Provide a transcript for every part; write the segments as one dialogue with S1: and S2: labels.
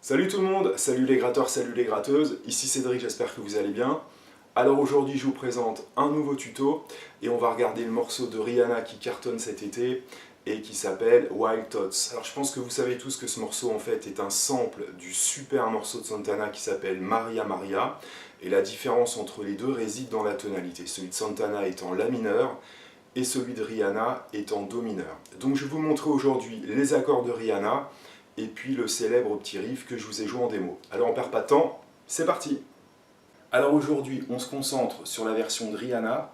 S1: Salut tout le monde, salut les gratteurs, salut les gratteuses, ici Cédric, j'espère que vous allez bien. Alors aujourd'hui je vous présente un nouveau tuto et on va regarder le morceau de Rihanna qui cartonne cet été et qui s'appelle Wild Thoughts. Alors je pense que vous savez tous que ce morceau en fait est un sample du super morceau de Santana qui s'appelle Maria Maria, et la différence entre les deux réside dans la tonalité, celui de Santana étant La mineur et celui de Rihanna étant Do mineur. Donc je vais vous montrer aujourd'hui les accords de Rihanna et puis le célèbre petit riff que je vous ai joué en démo. Alors on perd pas de temps, c'est parti! Alors aujourd'hui on se concentre sur la version de Rihanna,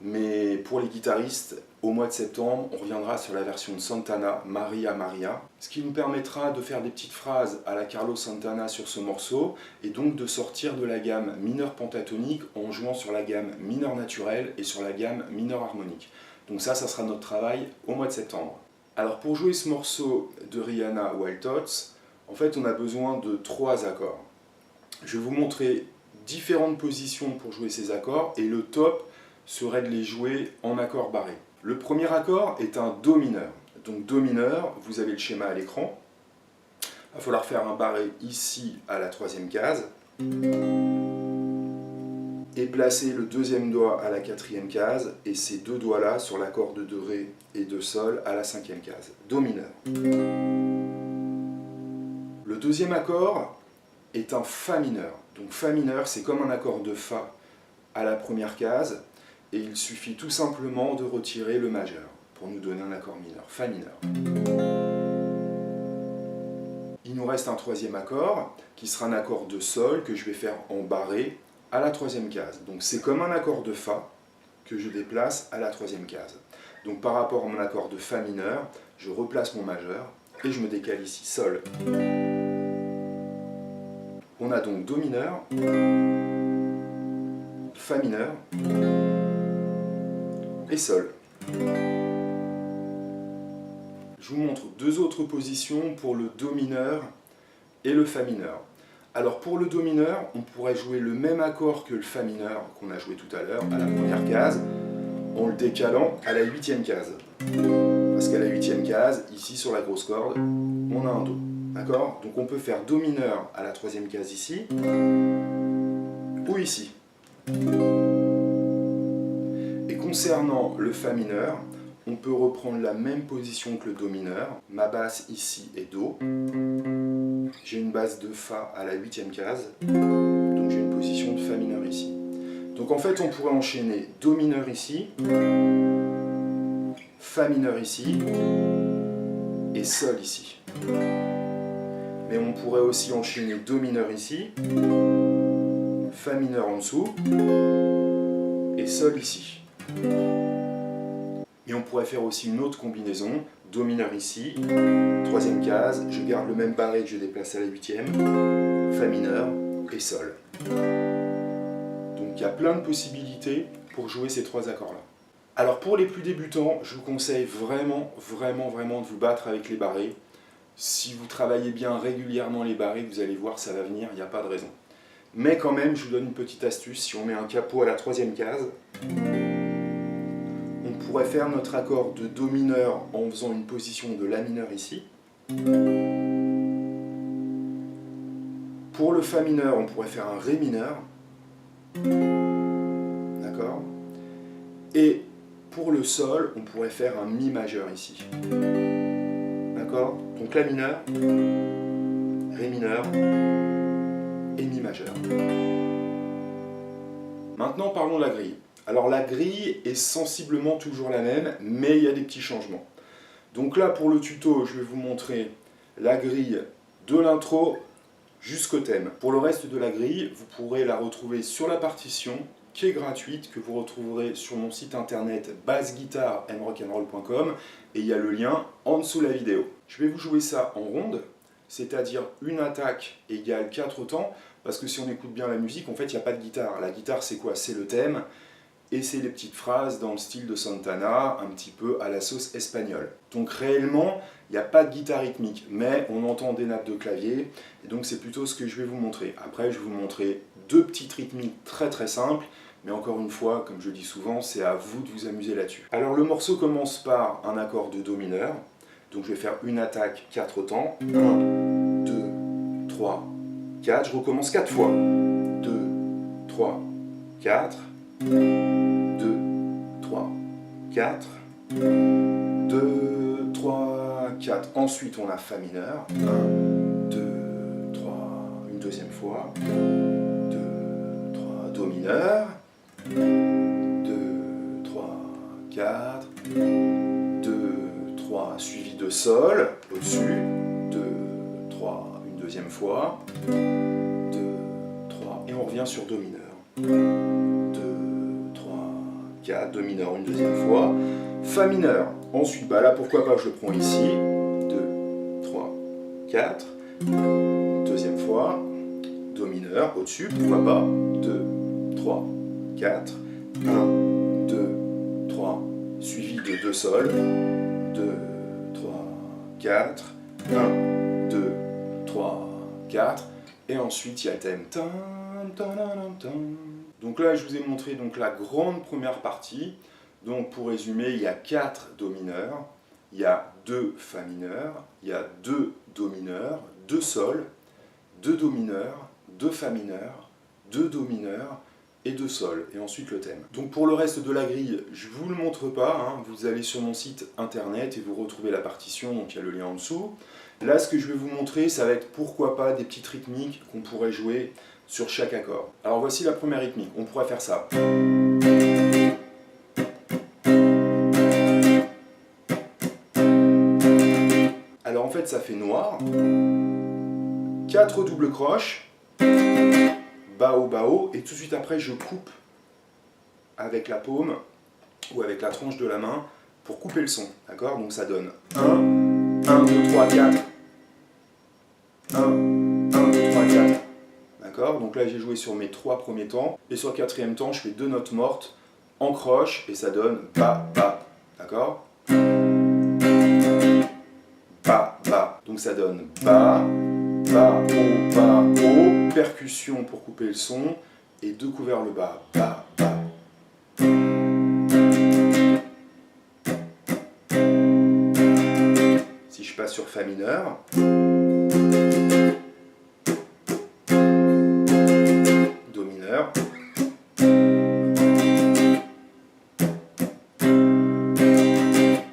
S1: mais pour les guitaristes, au mois de septembre, on reviendra sur la version de Santana, Maria Maria, ce qui nous permettra de faire des petites phrases à la Carlos Santana sur ce morceau, et donc de sortir de la gamme mineure pentatonique en jouant sur la gamme mineure naturelle et sur la gamme mineure harmonique. Donc ça sera notre travail au mois de septembre. Alors pour jouer ce morceau de Rihanna, Wild Thoughts, en fait on a besoin de 3 accords. Je vais vous montrer différentes positions pour jouer ces accords, et le top serait de les jouer en accord barré. Le premier accord est un Do mineur. Donc Do mineur, vous avez le schéma à l'écran. Il va falloir faire un barré ici à la 3e case, et placer le 2e doigt à la 4e case, et ces 2 doigts là sur l'accord de Ré et de Sol à la 5e case. Do mineur. Le deuxième accord est un Fa mineur. Donc Fa mineur, c'est comme un accord de Fa à la première case, et il suffit tout simplement de retirer le majeur pour nous donner un accord mineur, Fa mineur. Il nous reste un 3e accord qui sera un accord de Sol que je vais faire en barré à la 3e case. Donc c'est comme un accord de Fa que je déplace à la 3e case. Donc par rapport à mon accord de Fa mineur, je replace mon majeur et je me décale ici, Sol. On a donc Do mineur, Fa mineur et Sol. Je vous montre 2 autres positions pour le Do mineur et le Fa mineur. Alors pour le Do mineur, on pourrait jouer le même accord que le Fa mineur qu'on a joué tout à l'heure, à la première case, en le décalant à la 8e case. Parce qu'à la 8e case, ici sur la grosse corde, on a un Do. D'accord? Donc on peut faire Do mineur à la 3e case ici, ou ici. Et concernant le Fa mineur, on peut reprendre la même position que le Do mineur. Ma basse ici est Do. J'ai une basse de Fa à la 8e case, donc j'ai une position de Fa mineur ici. Donc en fait on pourrait enchaîner Do mineur ici, Fa mineur ici, et Sol ici. Mais on pourrait aussi enchaîner Do mineur ici, Fa mineur en dessous, et Sol ici. Et on pourrait faire aussi une autre combinaison, Do mineur ici, 3e case, je garde le même barré que je déplace à la 8e, Fa mineur et Sol. Donc il y a plein de possibilités pour jouer ces 3 accords-là. Alors pour les plus débutants, je vous conseille vraiment de vous battre avec les barrés. Si vous travaillez bien régulièrement les barrés, vous allez voir, ça va venir, il n'y a pas de raison. Mais quand même, je vous donne une petite astuce, si on met un capot à la 3e case, on pourrait faire notre accord de Do mineur en faisant une position de La mineur ici. Pour le Fa mineur, on pourrait faire un Ré mineur. D'accord? Et pour le Sol, on pourrait faire un Mi majeur ici. D'accord? Donc La mineur, Ré mineur et Mi majeur. Maintenant parlons de la grille. Alors la grille est sensiblement toujours la même, mais il y a des petits changements. Donc là pour le tuto, je vais vous montrer la grille de l'intro jusqu'au thème. Pour le reste de la grille, vous pourrez la retrouver sur la partition qui est gratuite, que vous retrouverez sur mon site internet bassguitareandrock'n'roll.com et il y a le lien en dessous de la vidéo. Je vais vous jouer ça en ronde, c'est-à-dire une attaque égale 4 temps, parce que si on écoute bien la musique, en fait, il n'y a pas de guitare. La guitare, c'est quoi? C'est le thème, et c'est les petites phrases dans le style de Santana, un petit peu à la sauce espagnole. Donc réellement, il n'y a pas de guitare rythmique, mais on entend des nappes de clavier, et donc c'est plutôt ce que je vais vous montrer. Après, je vais vous montrer deux petites rythmiques très très simples, mais encore une fois, comme je dis souvent, c'est à vous de vous amuser là-dessus. Alors le morceau commence par un accord de Do mineur, donc je vais faire une attaque 4 temps, 1, 2, 3, 4, je recommence 4 fois, 2, 3, 4, 2, 3, 4, 2, 3, 4. Ensuite, on a Fa mineur. 1, 2, 3, une deuxième fois. 2, 3, Do mineur. 2, 3, 4. 2, 3, suivi de Sol au-dessus. 2, 3, une deuxième fois. 2, 3, et on revient sur Do mineur. 4, Do mineur une deuxième fois, Fa mineur, ensuite là pourquoi pas je le prends ici, 2, 3, 4, deuxième fois, Do mineur au-dessus, pourquoi pas, 2, 3, 4, 1, 2, 3, suivi de 2 Sol, 2, 3, 4, 1, 2, 3, 4, et ensuite il y a le thème. Donc là, je vous ai montré donc, la grande première partie. Donc pour résumer, il y a 4 Do mineurs, il y a 2 Fa mineurs, il y a 2 Do mineurs, 2 Sol, 2 Do mineurs, 2 Fa mineurs, 2 Do mineurs et 2 Sol, et ensuite le thème. Donc pour le reste de la grille, je ne vous le montre pas, hein. Vous allez sur mon site internet et vous retrouvez la partition, donc il y a le lien en dessous. Là, ce que je vais vous montrer, ça va être pourquoi pas des petites rythmiques qu'on pourrait jouer sur chaque accord. Alors voici la première rythmique, on pourrait faire ça. Alors en fait ça fait noir, 4 doubles croches, bas haut, et tout de suite après je coupe avec la paume ou avec la tranche de la main pour couper le son, d'accord? Donc ça donne 1, 1, 2, 3, 4, 1, 1, 2, 3, 4. D'accord? Donc là j'ai joué sur mes 3 premiers temps, et sur le 4e temps je fais 2 notes mortes en croche, et ça donne Ba, Ba. D'accord? Ba, Ba. Donc ça donne Ba, Ba, O, percussion pour couper le son, et 2 coups vers le bas. Ba, Ba. Si je passe sur Fa mineur, Do mineur,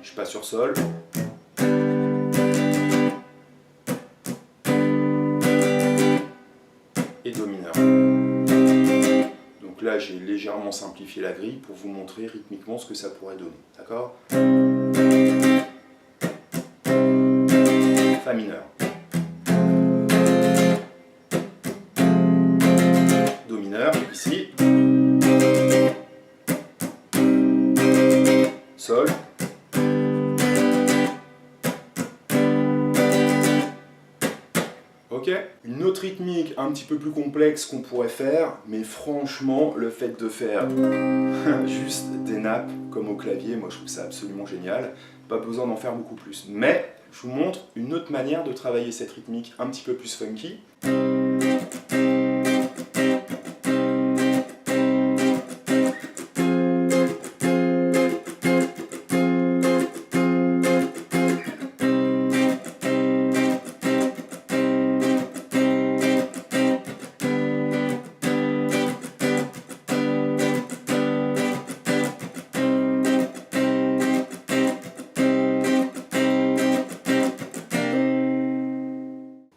S1: je passe sur Sol, et Do mineur. Donc là j'ai légèrement simplifié la grille pour vous montrer rythmiquement ce que ça pourrait donner. D'accord? Fa mineur, Do mineur, ici, Sol, ok? Une autre rythmique un petit peu plus complexe qu'on pourrait faire, mais franchement, le fait de faire juste des nappes comme au clavier, moi je trouve ça absolument génial, pas besoin d'en faire beaucoup plus. Mais je vous montre une autre manière de travailler cette rythmique un petit peu plus funky.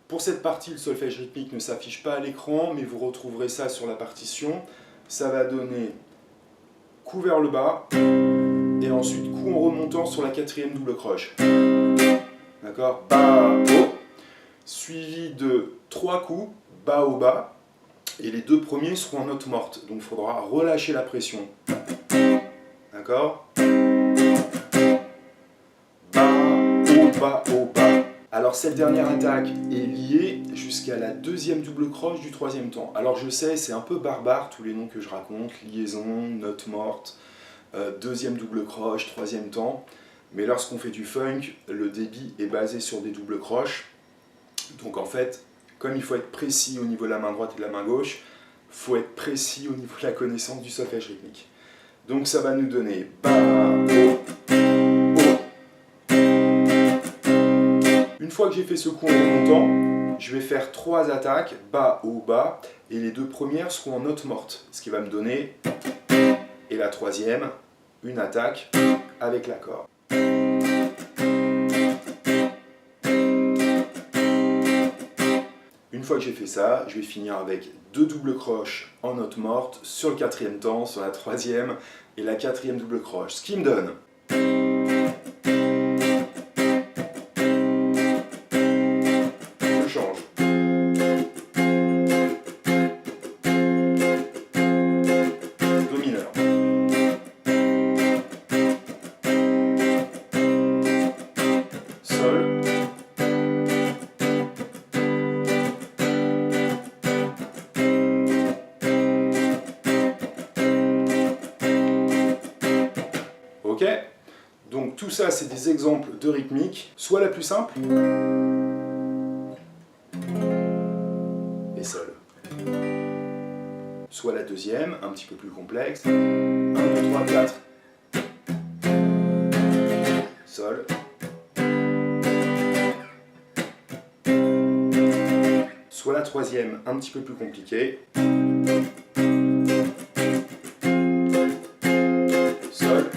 S1: Pour cette partie, le solfège rythmique ne s'affiche pas à l'écran, mais vous retrouverez ça sur la partition. Ça va donner coup vers le bas, et ensuite coup en remontant sur la 4e double croche. D'accord? Bas, haut, suivi de 3 coups, bas, haut, bas, et les deux premiers seront en note morte. Donc il faudra relâcher la pression. D'accord? Bas, haut, bas. Alors cette dernière attaque est liée jusqu'à la deuxième double croche du troisième temps. Alors je sais, c'est un peu barbare tous les noms que je raconte, liaison, note morte, deuxième double croche, troisième temps. Mais lorsqu'on fait du funk, le débit est basé sur des doubles croches. Donc en fait, comme il faut être précis au niveau de la main droite et de la main gauche, il faut être précis au niveau de la connaissance du solfège rythmique. Donc ça va nous donner bas, haut, haut. Une fois que j'ai fait ce coup en remontant, je vais faire 3 attaques, bas, haut, bas, et les deux premières seront en note morte, ce qui va me donner, et la troisième, une attaque avec l'accord. Une fois que j'ai fait ça, je vais finir avec 2 doubles croches en note morte sur le quatrième temps, sur la troisième et la quatrième double croche. Ce qui me donne je change. Do mineur. Sol. Ok? Donc tout ça, c'est des exemples de rythmique, soit la plus simple, et sol. Soit la deuxième, un petit peu plus complexe, 1, 2, 3, 4, sol. Soit la troisième, un petit peu plus compliquée, sol.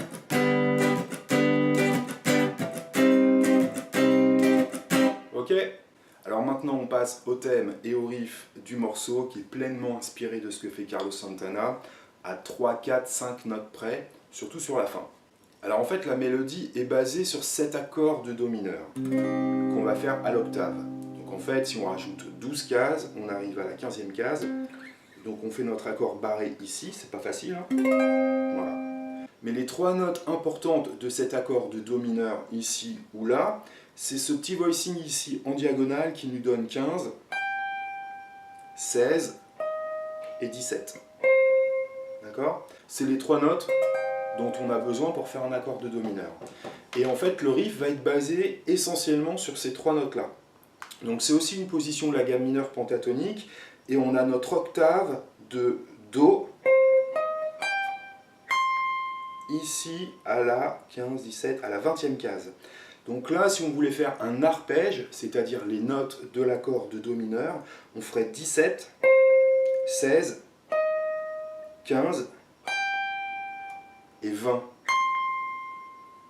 S1: Ok? Alors maintenant on passe au thème et au riff du morceau qui est pleinement inspiré de ce que fait Carlos Santana à 3, 4, 5 notes près, surtout sur la fin. Alors en fait la mélodie est basée sur 7 accords de Do mineur qu'on va faire à l'octave. Donc en fait si on rajoute 12 cases, on arrive à la 15e case. Donc on fait notre accord barré ici, c'est pas facile, hein, voilà. Mais les 3 notes importantes de cet accord de Do mineur ici ou là, c'est ce petit voicing ici en diagonale qui nous donne 15, 16 et 17. D'accord? C'est les 3 notes dont on a besoin pour faire un accord de Do mineur. Et en fait, le riff va être basé essentiellement sur ces 3 notes-là. Donc c'est aussi une position de la gamme mineure pentatonique, et on a notre octave de Do, ici à la 15, 17, à la 20e case. Donc là, si on voulait faire un arpège, c'est-à-dire les notes de l'accord de Do mineur, on ferait 17, 16, 15 et 20.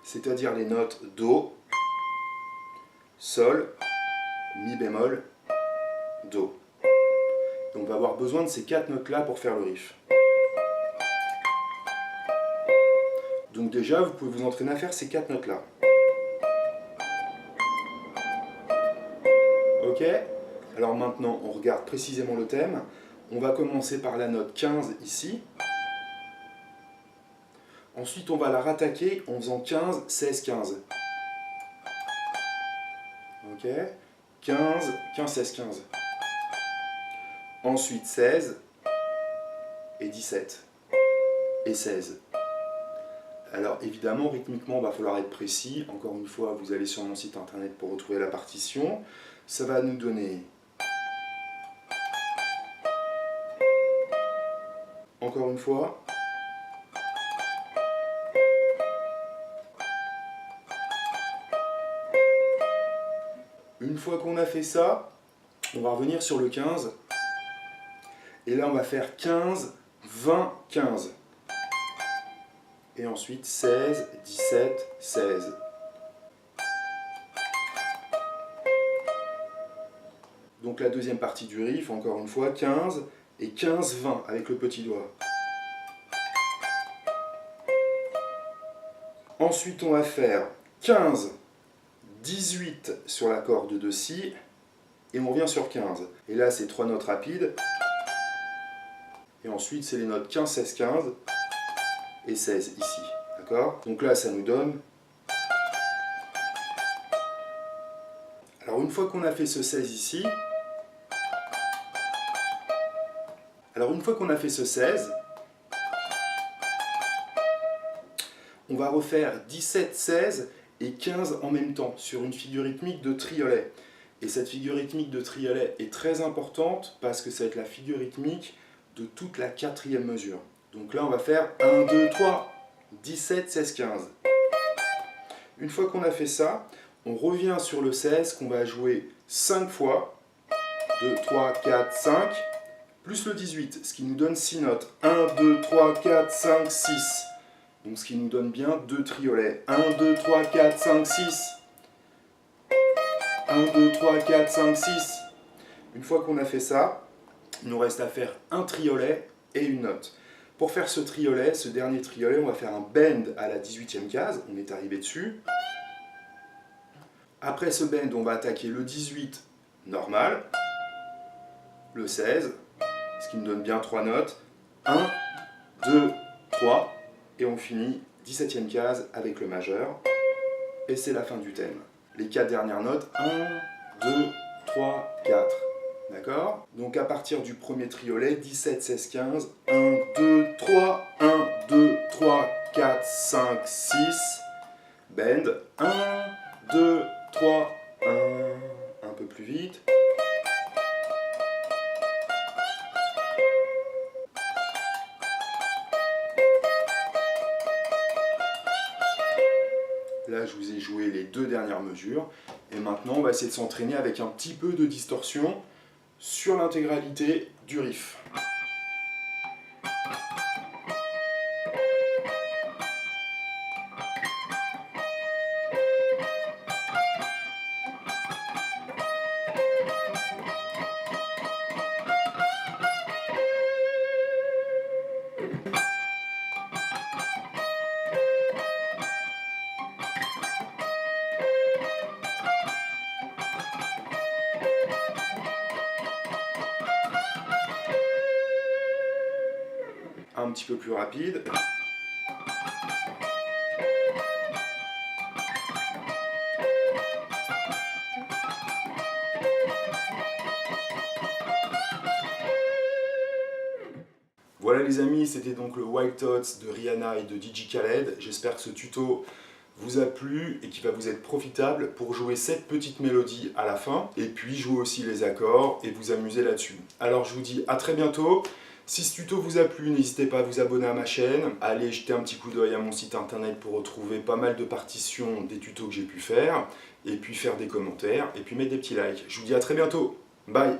S1: C'est-à-dire les notes Do, Sol, Mi bémol, Do. Et on va avoir besoin de ces 4 notes-là pour faire le riff. Donc déjà, vous pouvez vous entraîner à faire ces 4 notes-là. Ok? Alors maintenant, on regarde précisément le thème. On va commencer par la note 15 ici. Ensuite, on va la rattaquer en faisant 15, 16, 15. Ok? 15, 15, 16, 15. Ensuite 16 et 17 et 16. Alors évidemment, rythmiquement, il va falloir être précis. Encore une fois, vous allez sur mon site internet pour retrouver la partition. Ça va nous donner... Encore une fois... Une fois qu'on a fait ça, on va revenir sur le 15. Et là, on va faire 15, 20, 15. Et ensuite 16, 17, 16. Donc la deuxième partie du riff, encore une fois, 15 et 15, 20 avec le petit doigt. Ensuite, on va faire 15, 18 sur l'accord de Do Si, et on revient sur 15. Et là, c'est 3 notes rapides. Et ensuite, c'est les notes 15, 16, 15 et 16 ici. D'accord? Donc là, ça nous donne... Alors une fois qu'on a fait ce 16 ici, on va refaire 17, 16 et 15 en même temps sur une figure rythmique de triolet. Et cette figure rythmique de triolet est très importante parce que ça va être la figure rythmique de toute la quatrième mesure. Donc là, on va faire 1, 2, 3, 17, 16, 15. Une fois qu'on a fait ça, on revient sur le 16 qu'on va jouer 5 fois. 2, 3, 4, 5, plus le 18, ce qui nous donne 6 notes. 1, 2, 3, 4, 5, 6. Donc ce qui nous donne bien 2 triolets. 1, 2, 3, 4, 5, 6. 1, 2, 3, 4, 5, 6. Une fois qu'on a fait ça, il nous reste à faire un triolet et une note. Pour faire ce triolet, ce dernier triolet, on va faire un bend à la 18e case. On est arrivé dessus. Après ce bend, on va attaquer le 18 normal, le 16, ce qui nous donne bien 3 notes. 1, 2, 3. Et on finit 17e case avec le majeur. Et c'est la fin du thème. Les 4 dernières notes, 1, 2, 3, 4. D'accord? Donc à partir du premier triolet, 17, 16, 15, 1, 2, 3, 1, 2, 3, 4, 5, 6. Bend, 1, 2, 3, 1. Un peu plus vite. Là, je vous ai joué les 2 dernières mesures. Et maintenant, on va essayer de s'entraîner avec un petit peu de distorsion sur l'intégralité du riff. Un petit peu plus rapide. Voilà les amis, c'était donc le Wild Thoughts de Rihanna et de DJ Khaled. J'espère que ce tuto vous a plu et qu'il va vous être profitable pour jouer cette petite mélodie à la fin et puis jouer aussi les accords et vous amuser là-dessus. Alors je vous dis à très bientôt. Si ce tuto vous a plu, n'hésitez pas à vous abonner à ma chaîne, allez jeter un petit coup d'œil à mon site internet pour retrouver pas mal de partitions des tutos que j'ai pu faire, et puis faire des commentaires, et puis mettre des petits likes. Je vous dis à très bientôt, bye!